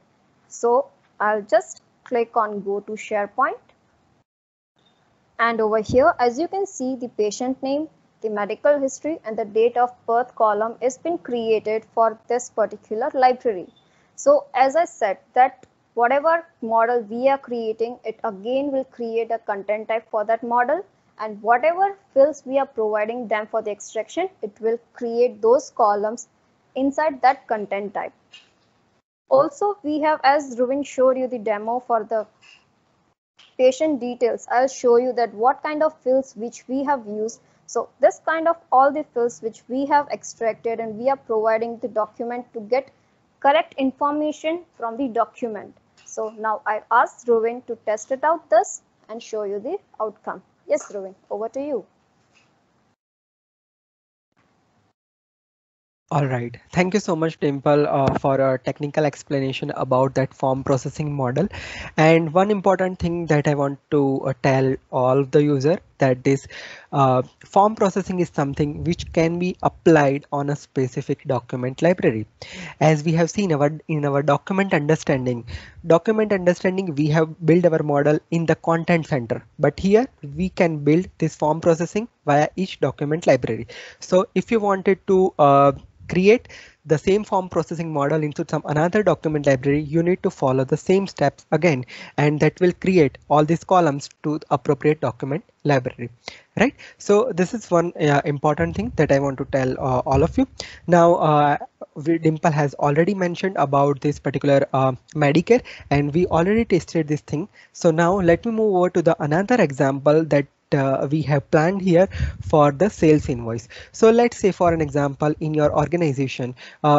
So I'll just click on go to SharePoint. And over here, as you can see, the patient name, the medical history, and the date of birth column is been created for this particular library. So as I said, that whatever model we are creating, it again will create a content type for that model, and whatever fields we are providing them for the extraction, it will create those columns inside that content type. Also, we have, as Ruvin showed you the demo for the patient details, I'll show you that what kind of fields which we have used. So this kind of all the fields which we have extracted, and we are providing the document to get correct information from the document. So now I asked Ruvin to test it out this and show you the outcome. Yes, Ruvin, over to you. All right. Thank you so much, Dimple, for a technical explanation about that form processing model. And one important thing that I want to tell all of the user that this form processing is something which can be applied on a specific document library. As we have seen in our document understanding, we have built our model in the content center, but here we can build this form processing via each document library. So if you wanted to create the same form processing model into some another document library, you need to follow the same steps again, and that will create all these columns to the appropriate document library, right? So this is one important thing that I want to tell all of you. Now, Dimple has already mentioned about this particular Medicare, and we already tested this thing. So now let me move over to the another example that we have planned here for the sales invoice. So let's say, for an example, in your organization,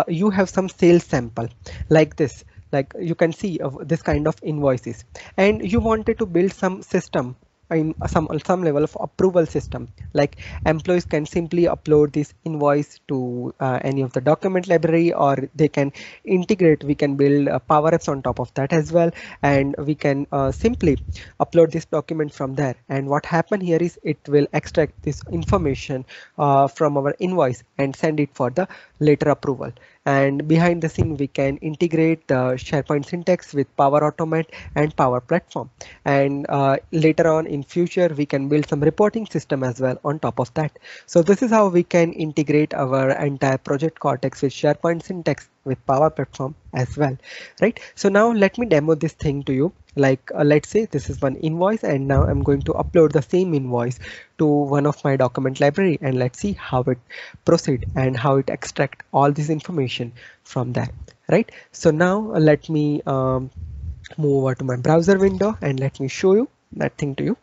you have some sales sample like this, like you can see of this kind of invoices, and you wanted to build some system in some level of approval system, like employees can simply upload this invoice to any of the document library, or they can integrate. We can build Power Apps on top of that as well, and we can simply upload this document from there. And what happen here is it will extract this information from our invoice and send it for the later approval. And behind the scene, we can integrate the SharePoint syntax with Power Automate and Power Platform. And later on in future, we can build some reporting system as well on top of that. So this is how we can integrate our entire Project Cortex with SharePoint syntax with Power Platform as well, right? So now let me demo this thing to you. Like let's say this is one invoice, and now I'm going to upload the same invoice to one of my document library, and let's see how it proceed and how it extract all this information from there, right? So now let me move over to my browser window and let me show you that thing to you.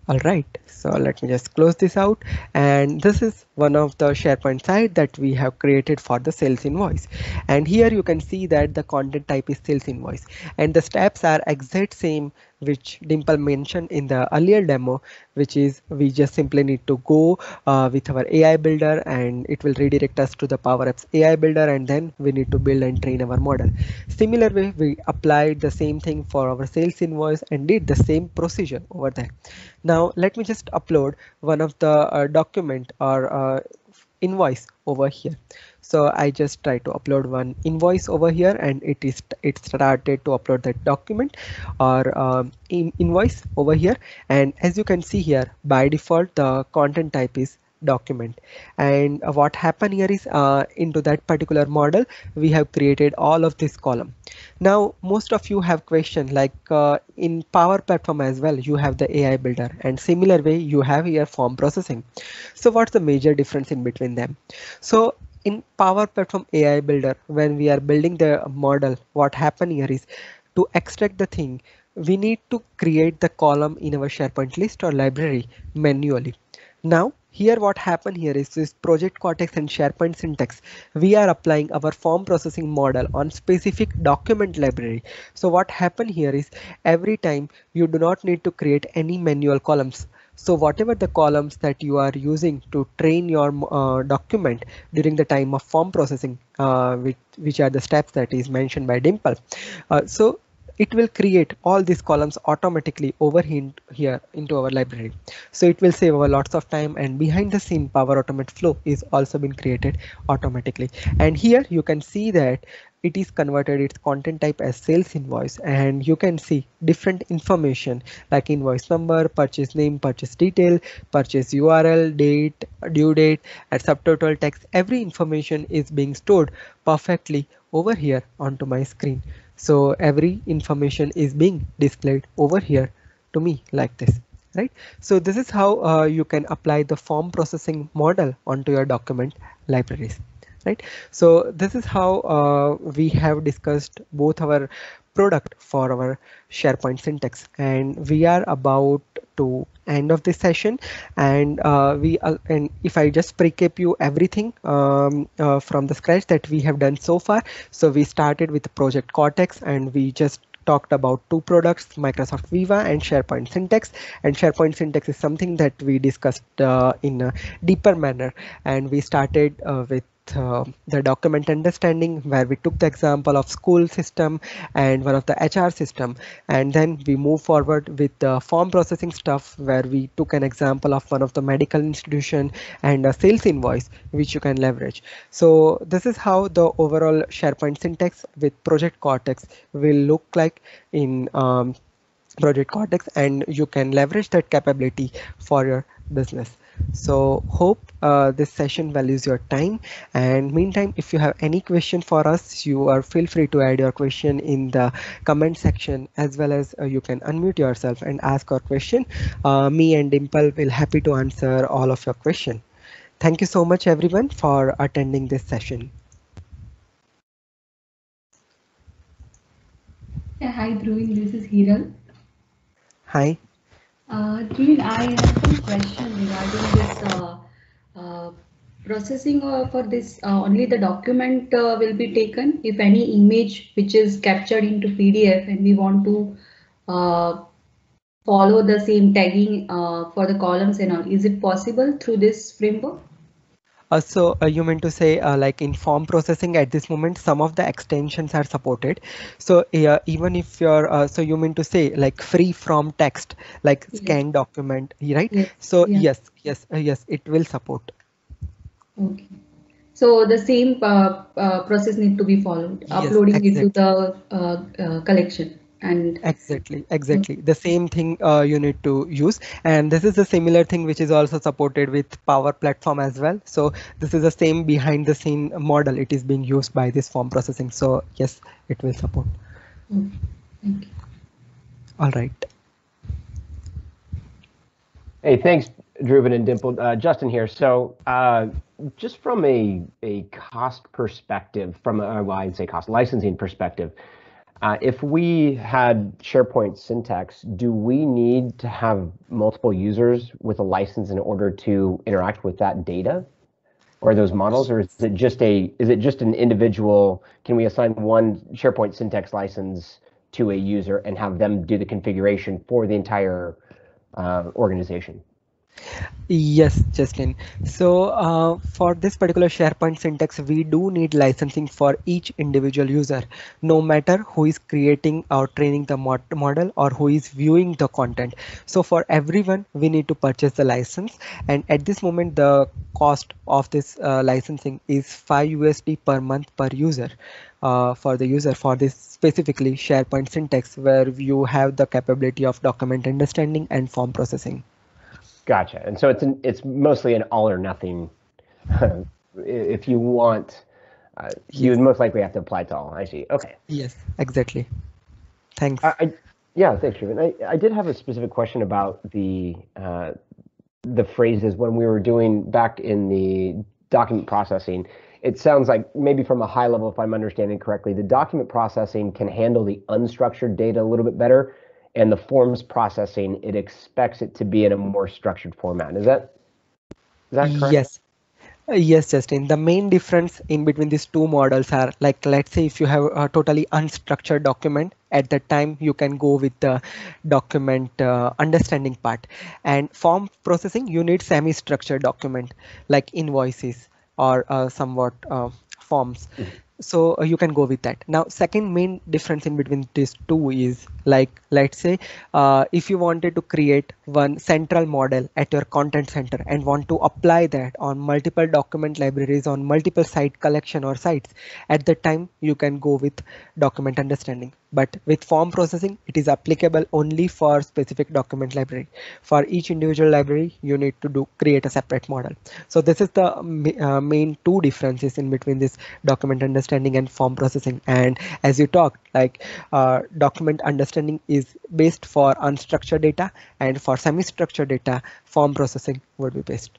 All right, so let me just close this out, and this is one of the SharePoint site that we have created for the sales invoice. And here you can see that the content type is sales invoice, and the steps are exact same which Dimple mentioned in the earlier demo, which is we just simply need to go with our AI builder, and it will redirect us to the Power Apps AI builder, and then we need to build and train our model. Similar way, we applied the same thing for our sales invoice and did the same procedure over there. Now let me just upload one of the document or invoice over here. So I just try to upload one invoice over here, and it started to upload that document or invoice over here. And as you can see here, by default the content type is document. And what happened here is into that particular model we have created all of this column. Now most of you have questions like in Power Platform as well you have the AI builder, and similar way you have here form processing. So what's the major difference in between them? So in Power Platform AI builder, when we are building the model, what happened here is to extract the thing, we need to create the column in our SharePoint list or library manually. Now, here what happened here is this Project Cortex and SharePoint syntax. We are applying our form processing model on specific document library. So what happened here is every time you do not need to create any manual columns. So whatever the columns that you are using to train your document during the time of form processing, which are the steps that is mentioned by Dimple. So it will create all these columns automatically over here into our library. So it will save our lots of time, and behind the scene Power Automate flow is also been created automatically. And here you can see that it is converted its content type as sales invoice, and you can see different information like invoice number, purchase name, purchase detail, purchase URL, date, due date, and subtotal text. Every information is being stored perfectly over here onto my screen. So every information is being displayed over here to me like this, right? So this is how you can apply the form processing model onto your document libraries, right? So this is how we have discussed both our product for our SharePoint syntax, and we are about to end of this session. And and if I just recap you everything from the scratch that we have done so far. So we started with Project Cortex, and we just talked about two products, Microsoft Viva and SharePoint syntax. And SharePoint syntax is something that we discussed in a deeper manner, and we started with the document understanding, where we took the example of school system and one of the HR system, and then we move forward with the form processing stuff, where we took an example of one of the medical institution and a sales invoice which you can leverage. So this is how the overall SharePoint syntax with Project Cortex will look like in Project Cortex, and you can leverage that capability for your business. So hope this session values your time, and meantime, if you have any question for us, you are feel free to add your question in the comment section, as well as you can unmute yourself and ask your question. Me and Dimple will happy to answer all of your question. Thank you so much everyone for attending this session. Yeah, hi Dhruvin, this is Hiral. Hi. Dhruvin, I have some question regarding this processing for this. Only the document will be taken. If any image which is captured into PDF and we want to follow the same tagging for the columns and all, is it possible through this framework? So you mean to say like in form processing at this moment, some of the extensions are supported. So even if you're, so you mean to say like free from text, like scan Yes. document, right? Yes. So Yeah. yes, it will support. Okay. So the same process need to be followed, Yes, uploading it to exactly. the collection and Exactly. The same thing you need to use, and this is a similar thing which is also supported with Power Platform as well. So this is the same behind the scene model. It is being used by this form processing. So yes, it will support. okay. Thank you. All right. Hey, thanks, Dhruvin and Dimple. Justin here. So just from a cost perspective, from a, well, I'd say cost licensing perspective, if we had SharePoint syntax, do we need to have multiple users with a license in order to interact with that data or those models, or is it just an individual? Can we assign one SharePoint syntax license to a user and have them do the configuration for the entire organization? Yes, Justin. So for this particular SharePoint syntax, we do need licensing for each individual user, no matter who is creating or training the model or who is viewing the content. So for everyone, we need to purchase the license. And at this moment, the cost of this licensing is $5 per month per user. For the user for this specifically SharePoint syntax, where you have the capability of document understanding and form processing. Gotcha. And so it's mostly an all or nothing. If you want, you would most likely have to apply to all. I see. Okay. Yes, exactly. Thanks. Yeah, thanks, Srivan. I did have a specific question about the phrases when we were doing back in the document processing. It sounds like maybe from a high level, if I'm understanding correctly, the document processing can handle the unstructured data a little bit better, and the forms processing, it expects it to be in a more structured format. Is that that correct? Yes. Yes, Justin. The main difference in between these two models are, like, let's say if you have a totally unstructured document, at that time you can go with the document understanding part. And form processing, you need semi-structured document like invoices or somewhat forms. So you can go with that. Now, second main difference in between these two is, like, let's say if you wanted to create one central model at your content center and want to apply that on multiple document libraries on multiple site collection or sites, at that time you can go with document understanding. But with form processing, it is applicable only for specific document library. For each individual library, you need to create a separate model. So this is the main two differences in between this document understanding and form processing. And as you talked, like document understanding is based for unstructured data, and for semi-structured data, form processing would be based.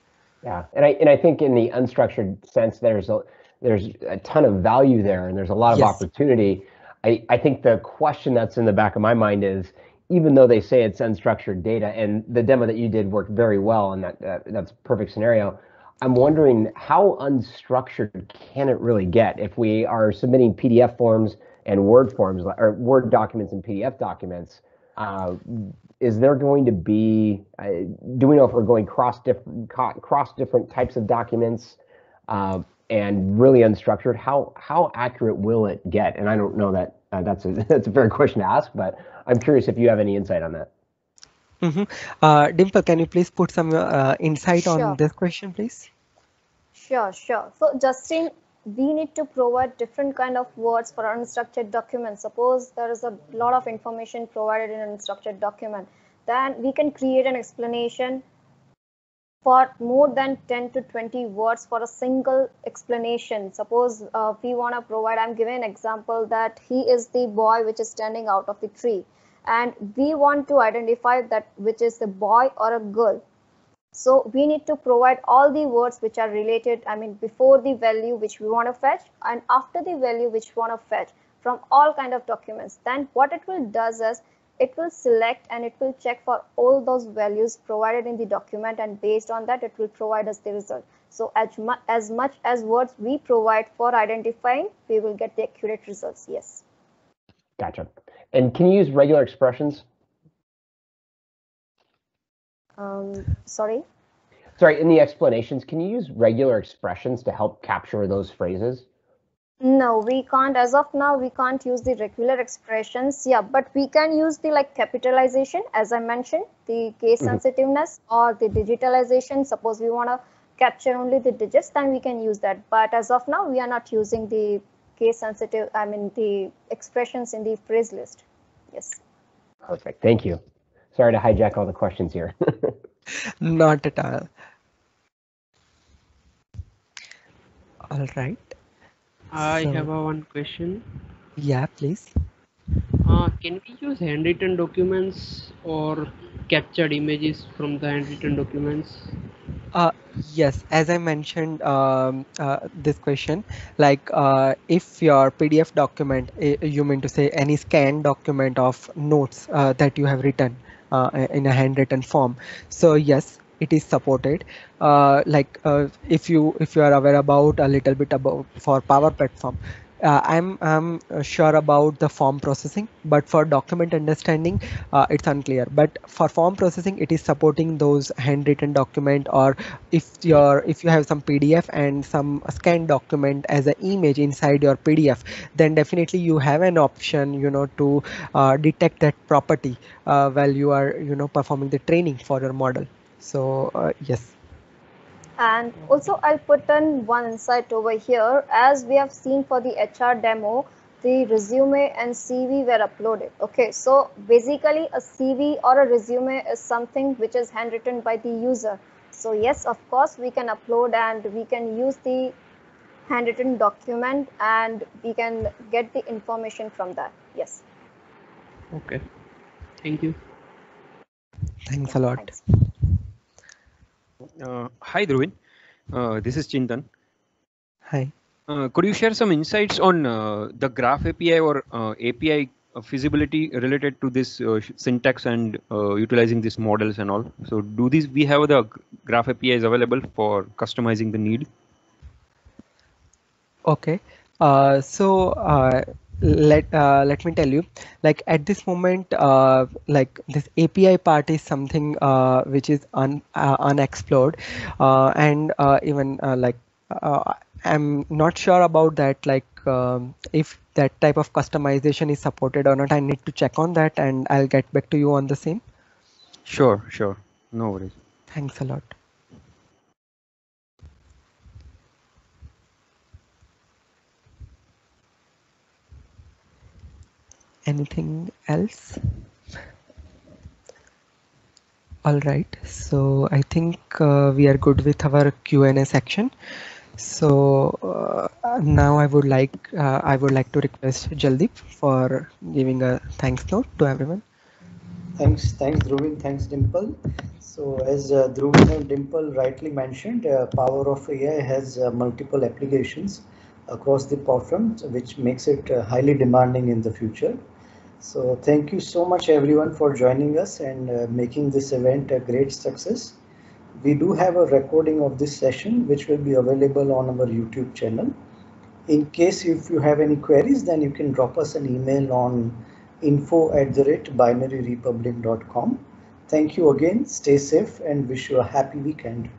Yeah, and I think in the unstructured sense, there's a ton of value there, and there's a lot of opportunity. I think the question that's in the back of my mind is, even though they say it's unstructured data, and the demo that you did worked very well, and that's a perfect scenario, I'm wondering how unstructured can it really get if we are submitting PDF forms and Word forms, or Word documents and PDF documents? Is there going to be, do we know if we're going cross different types of documents and really unstructured? How accurate will it get? And I don't know that that's a fair question to ask, but I'm curious if you have any insight on that. Mm-hmm. Dimple, can you please put some insight on this question, please? Sure. So Justin, we need to provide different kind of words for unstructured documents. Suppose there is a lot of information provided in an unstructured document, then we can create an explanation for more than 10 to 20 words for a single explanation. Suppose we want to provide, I'm giving an example that he is the boy which is standing out of the tree, and we want to identify that which is a boy or a girl. So we need to provide all the words which are related, I mean, before the value which we want to fetch and after the value which we want to fetch from all kind of documents. Then what it will does is, it will select and it will check for all those values provided in the document, and based on that it will provide us the result. So as much as words we provide for identifying, we will get the accurate results. Yes. Gotcha. And can you use regular expressions? Sorry, in the explanations, can you use regular expressions to help capture those phrases? No, we can't. As of now, we can't use the regular expressions. Yeah, but we can use the like capitalization, as I mentioned, the case sensitiveness or the digitalization. Suppose we want to capture only the digits, then we can use that. But as of now, we are not using the case sensitive, I mean, the expressions in the phrase list. Yes. Perfect. Thank you. Sorry to hijack all the questions here. Not at all. All right. I have one question. Yeah, please. Can we use handwritten documents or captured images from the handwritten documents? Yes, as I mentioned this question, like if your PDF document, you mean to say any scanned document of notes that you have written in a handwritten form. So yes, it is supported. If you are aware about a little bit about for Power Platform, I'm sure about the form processing, but for document understanding, it's unclear. But for form processing, it is supporting those handwritten document, or if you have some PDF and some scanned document as an image inside your PDF, then definitely you have an option, to detect that property while you are, performing the training for your model. So yes. And also I'll put in one insight over here. As we have seen for the HR demo, the resume and CV were uploaded. Okay, so basically a CV or a resume is something which is handwritten by the user. So yes, of course, we can upload and we can use the handwritten document and we can get the information from that. Yes. Okay. Thank you. Thanks a lot. Thanks. Hi, Dhruvin. This is Chintan. Hi. Could you share some insights on the Graph API or API feasibility related to this syntax and utilizing these models and all? So do we have the Graph API is available for customizing the need? Okay. Let me tell you, like at this moment, like this API part is something which is unexplored, and even I'm not sure about that, like if that type of customization is supported or not. I need to check on that, and I'll get back to you on the same. Sure, sure. No worries. Thanks a lot. Anything else? All right, so I think we are good with our Q&A section. So now I would like to request Jaldeep for giving a thanks note to everyone. Thanks, Dhruvin, thanks Dimple. So as Dhruvin and Dimple rightly mentioned, Power of AI has multiple applications across the platform, which makes it highly demanding in the future. So thank you so much everyone for joining us and making this event a great success. We do have a recording of this session which will be available on our YouTube channel. In case if you have any queries, then you can drop us an email on info@binaryrepublic.com. Thank you again, stay safe and wish you a happy weekend.